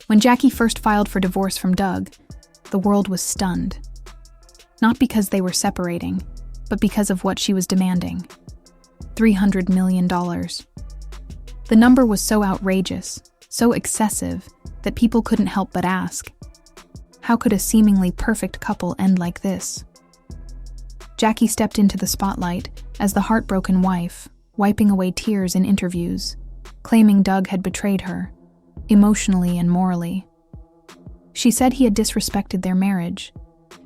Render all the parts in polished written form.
When Jackie first filed for divorce from Doug, the world was stunned. Not because they were separating, but because of what she was demanding. $300 million. The number was so outrageous, so excessive, that people couldn't help but ask, how could a seemingly perfect couple end like this? Jackie stepped into the spotlight as the heartbroken wife, wiping away tears in interviews, claiming Doug had betrayed her, emotionally and morally. She said he had disrespected their marriage,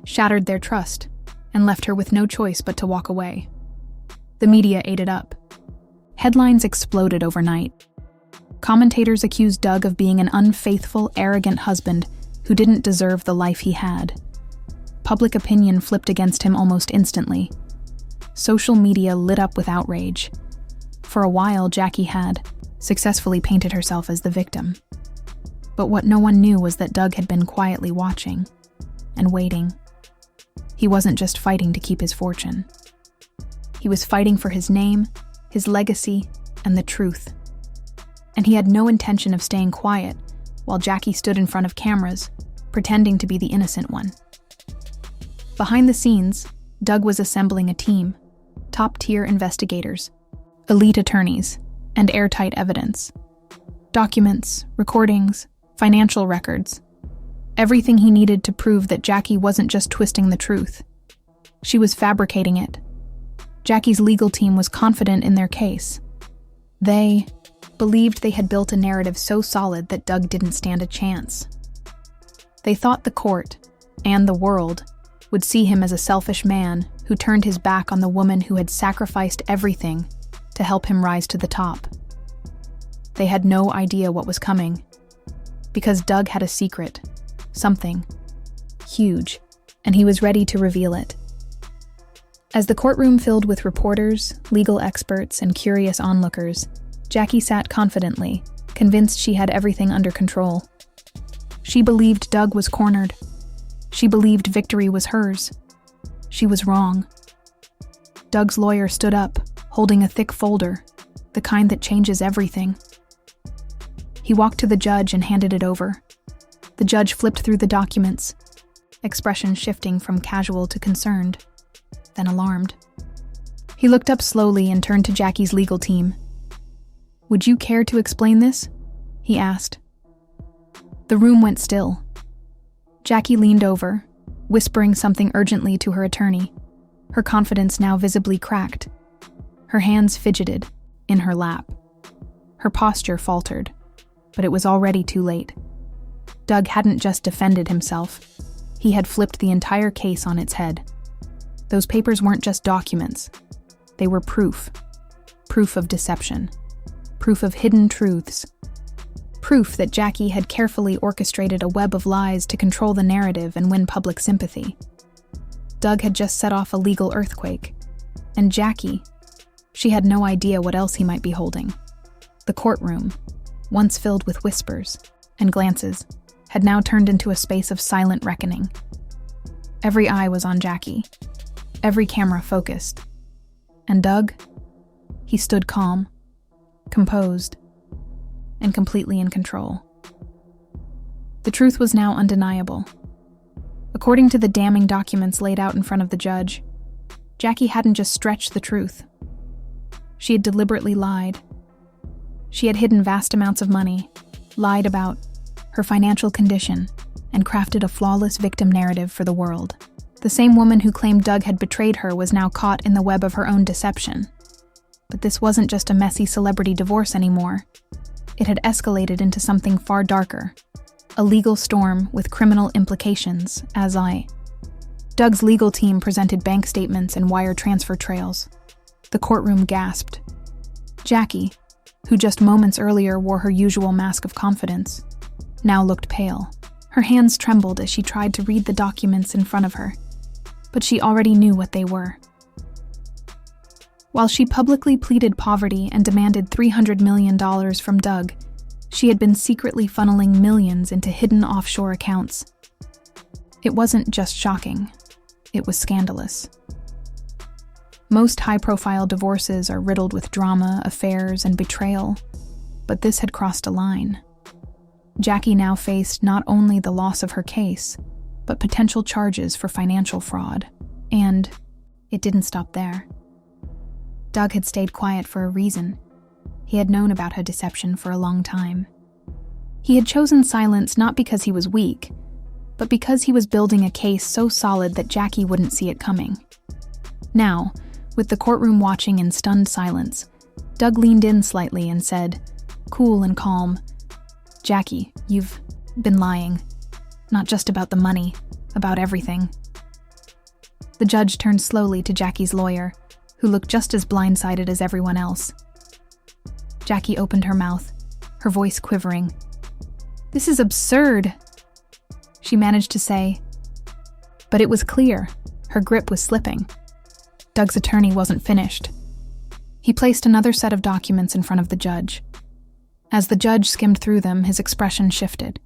shattered their trust, and left her with no choice but to walk away. The media ate it up. Headlines exploded overnight. Commentators accused Doug of being an unfaithful, arrogant husband who didn't deserve the life he had. Public opinion flipped against him almost instantly. Social media lit up with outrage. For a while, Jackie had successfully painted herself as the victim. But what no one knew was that Doug had been quietly watching and waiting. He wasn't just fighting to keep his fortune. He was fighting for his name, his legacy, and the truth. And he had no intention of staying quiet while Jackie stood in front of cameras, pretending to be the innocent one. Behind the scenes, Doug was assembling a team, top-tier investigators, elite attorneys, and airtight evidence. Documents, recordings, financial records. Everything he needed to prove that Jackie wasn't just twisting the truth. She was fabricating it. Jackie's legal team was confident in their case. They believed they had built a narrative so solid that Doug didn't stand a chance. They thought the court, and the world, would see him as a selfish man who turned his back on the woman who had sacrificed everything to help him rise to the top. They had no idea what was coming, because Doug had a secret, something huge, and he was ready to reveal it. As the courtroom filled with reporters, legal experts, and curious onlookers, Jackie sat confidently, convinced she had everything under control. She believed Doug was cornered. She believed victory was hers. She was wrong. Doug's lawyer stood up, holding a thick folder, the kind that changes everything. He walked to the judge and handed it over. The judge flipped through the documents, expression shifting from casual to concerned, then alarmed. He looked up slowly and turned to Jackie's legal team. "Would you care to explain this?" he asked. The room went still. Jackie leaned over, whispering something urgently to her attorney, her confidence now visibly cracked. Her hands fidgeted in her lap. Her posture faltered, but it was already too late. Doug hadn't just defended himself. He had flipped the entire case on its head. Those papers weren't just documents. They were proof. Proof of deception. Proof of hidden truths. Proof that Jackie had carefully orchestrated a web of lies to control the narrative and win public sympathy. Doug had just set off a legal earthquake. And Jackie, she had no idea what else he might be holding. The courtroom, once filled with whispers and glances, had now turned into a space of silent reckoning. Every eye was on Jackie. Every camera focused. And Doug? He stood calm, composed, and completely in control. The truth was now undeniable. According to the damning documents laid out in front of the judge, Jackie hadn't just stretched the truth. She had deliberately lied. She had hidden vast amounts of money, lied about her financial condition, and crafted a flawless victim narrative for the world. The same woman who claimed Doug had betrayed her was now caught in the web of her own deception. But this wasn't just a messy celebrity divorce anymore. It had escalated into something far darker. A legal storm with criminal implications, Doug's legal team presented bank statements and wire transfer trails. The courtroom gasped. Jackie, who just moments earlier wore her usual mask of confidence, now looked pale. Her hands trembled as she tried to read the documents in front of her, but she already knew what they were. While she publicly pleaded poverty and demanded $300 million from Doug, she had been secretly funneling millions into hidden offshore accounts. It wasn't just shocking, it was scandalous. Most high-profile divorces are riddled with drama, affairs, and betrayal, but this had crossed a line. Jackie now faced not only the loss of her case, but potential charges for financial fraud. And it didn't stop there. Doug had stayed quiet for a reason. He had known about her deception for a long time. He had chosen silence not because he was weak, but because he was building a case so solid that Jackie wouldn't see it coming. Now, with the courtroom watching in stunned silence, Doug leaned in slightly and said, cool and calm, "Jackie, you've been lying. Not just about the money, about everything." The judge turned slowly to Jackie's lawyer, who looked just as blindsided as everyone else. Jackie opened her mouth, her voice quivering. "This is absurd," she managed to say. But it was clear, her grip was slipping. Doug's attorney wasn't finished. He placed another set of documents in front of the judge. As the judge skimmed through them, his expression shifted.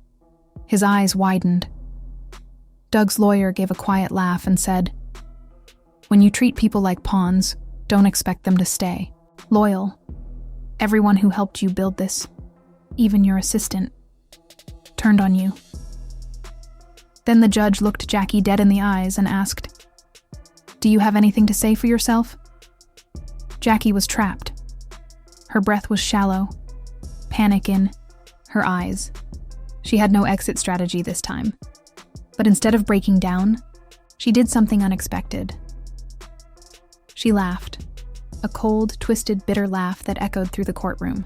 His eyes widened. Doug's lawyer gave a quiet laugh and said, "When you treat people like pawns, don't expect them to stay loyal. Everyone who helped you build this, even your assistant, turned on you." Then the judge looked Jackie dead in the eyes and asked, "Do you have anything to say for yourself?" Jackie was trapped. Her breath was shallow, panic in her eyes. She had no exit strategy this time. But instead of breaking down, she did something unexpected. She laughed, a cold, twisted, bitter laugh that echoed through the courtroom.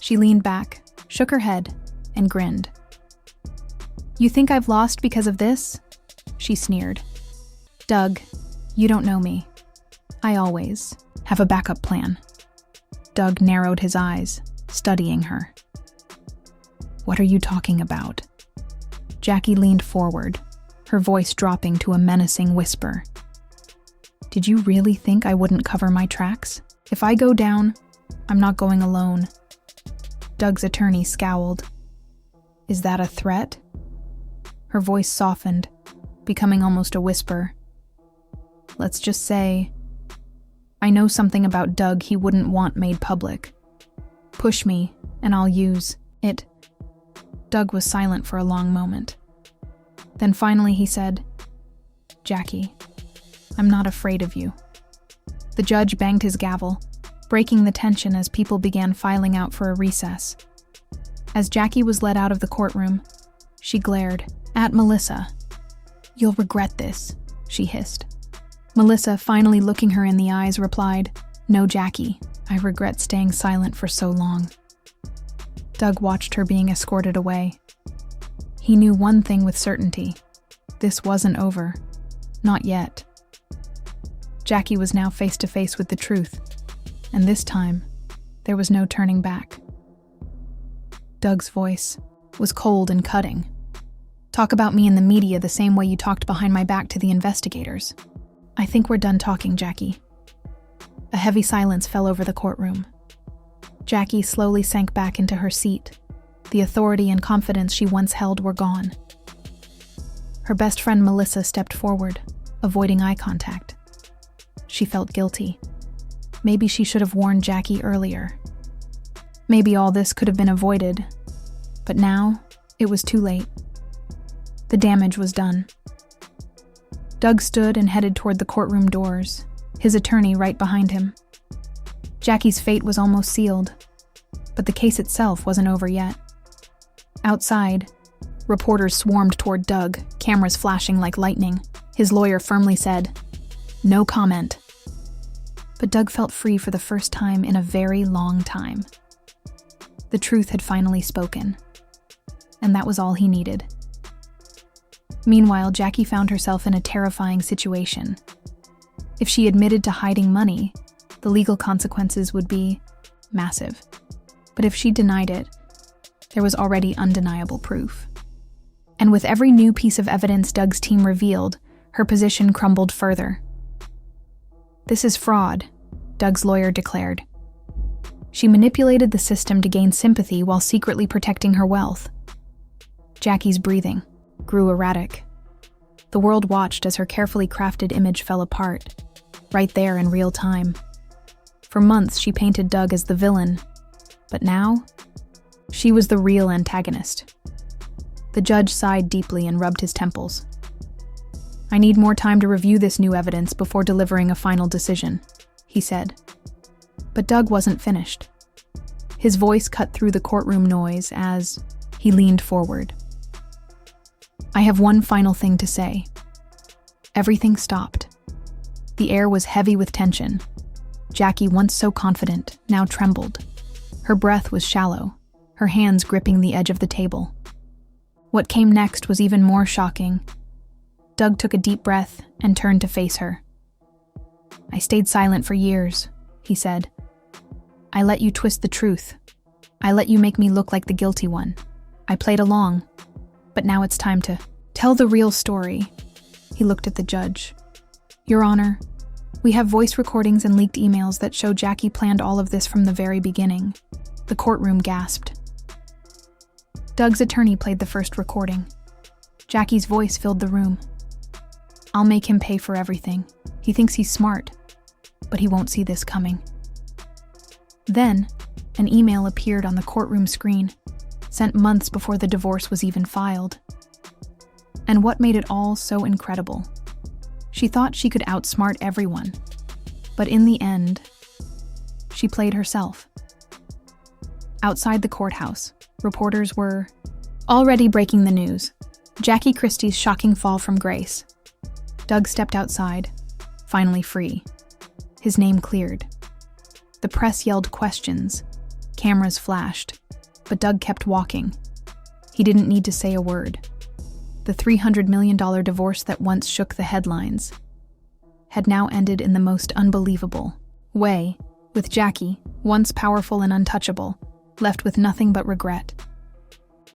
She leaned back, shook her head, and grinned. "You think I've lost because of this?" she sneered. "Doug, you don't know me. I always have a backup plan." Doug narrowed his eyes, studying her. "What are you talking about?" Jackie leaned forward, her voice dropping to a menacing whisper. "Did you really think I wouldn't cover my tracks? If I go down, I'm not going alone." Doug's attorney scowled. "Is that a threat?" Her voice softened, becoming almost a whisper. "Let's just say, I know something about Doug he wouldn't want made public. Push me, and I'll use it." Doug was silent for a long moment. Then finally he said, "Jackie, I'm not afraid of you." The judge banged his gavel, breaking the tension as people began filing out for a recess. As Jackie was led out of the courtroom, she glared at Melissa. "You'll regret this," she hissed. Melissa, finally looking her in the eyes, replied, "No, Jackie, I regret staying silent for so long." Doug watched her being escorted away. He knew one thing with certainty. This wasn't over. Not yet. Jackie was now face to face with the truth, and this time, there was no turning back. Doug's voice was cold and cutting. "Talk about me in the media the same way you talked behind my back to the investigators. I think we're done talking, Jackie." A heavy silence fell over the courtroom. Jackie slowly sank back into her seat. The authority and confidence she once held were gone. Her best friend Melissa stepped forward, avoiding eye contact. She felt guilty. Maybe she should have warned Jackie earlier. Maybe all this could have been avoided, but now it was too late. The damage was done. Doug stood and headed toward the courtroom doors, his attorney right behind him. Jackie's fate was almost sealed, but the case itself wasn't over yet. Outside, reporters swarmed toward Doug, cameras flashing like lightning. His lawyer firmly said, "No comment." But Doug felt free for the first time in a very long time. The truth had finally spoken, and that was all he needed. Meanwhile, Jackie found herself in a terrifying situation. If she admitted to hiding money, the legal consequences would be massive. But if she denied it, there was already undeniable proof. And with every new piece of evidence Doug's team revealed, her position crumbled further. "This is fraud," Doug's lawyer declared. She manipulated the system to gain sympathy while secretly protecting her wealth. Jackie's breathing grew erratic. The world watched as her carefully crafted image fell apart, right there in real time. For months, she painted Doug as the villain, but now, She was the real antagonist. The judge sighed deeply and rubbed his temples. "I need more time to review this new evidence before delivering a final decision," he said. But Doug wasn't finished. His voice cut through the courtroom noise as he leaned forward. "I have one final thing to say." Everything stopped. The air was heavy with tension. Jackie, once so confident, now trembled. Her breath was shallow, her hands gripping the edge of the table. What came next was even more shocking. Doug took a deep breath and turned to face her. "I stayed silent for years," he said. "I let you twist the truth. I let you make me look like the guilty one. I played along. But now it's time to tell the real story." He looked at the judge. "Your Honor, we have voice recordings and leaked emails that show Jackie planned all of this from the very beginning." The courtroom gasped. Doug's attorney played the first recording. Jackie's voice filled the room. "I'll make him pay for everything. He thinks he's smart, but he won't see this coming." Then, an email appeared on the courtroom screen, sent months before the divorce was even filed. And what made it all so incredible? She thought she could outsmart everyone, but in the end, she played herself. Outside the courthouse, reporters were already breaking the news. Jackie Christie's shocking fall from grace. Doug stepped outside, finally free. His name cleared. The press yelled questions. Cameras flashed, but Doug kept walking. He didn't need to say a word. The $300 million divorce that once shook the headlines had now ended in the most unbelievable way, with Jackie, once powerful and untouchable, left with nothing but regret.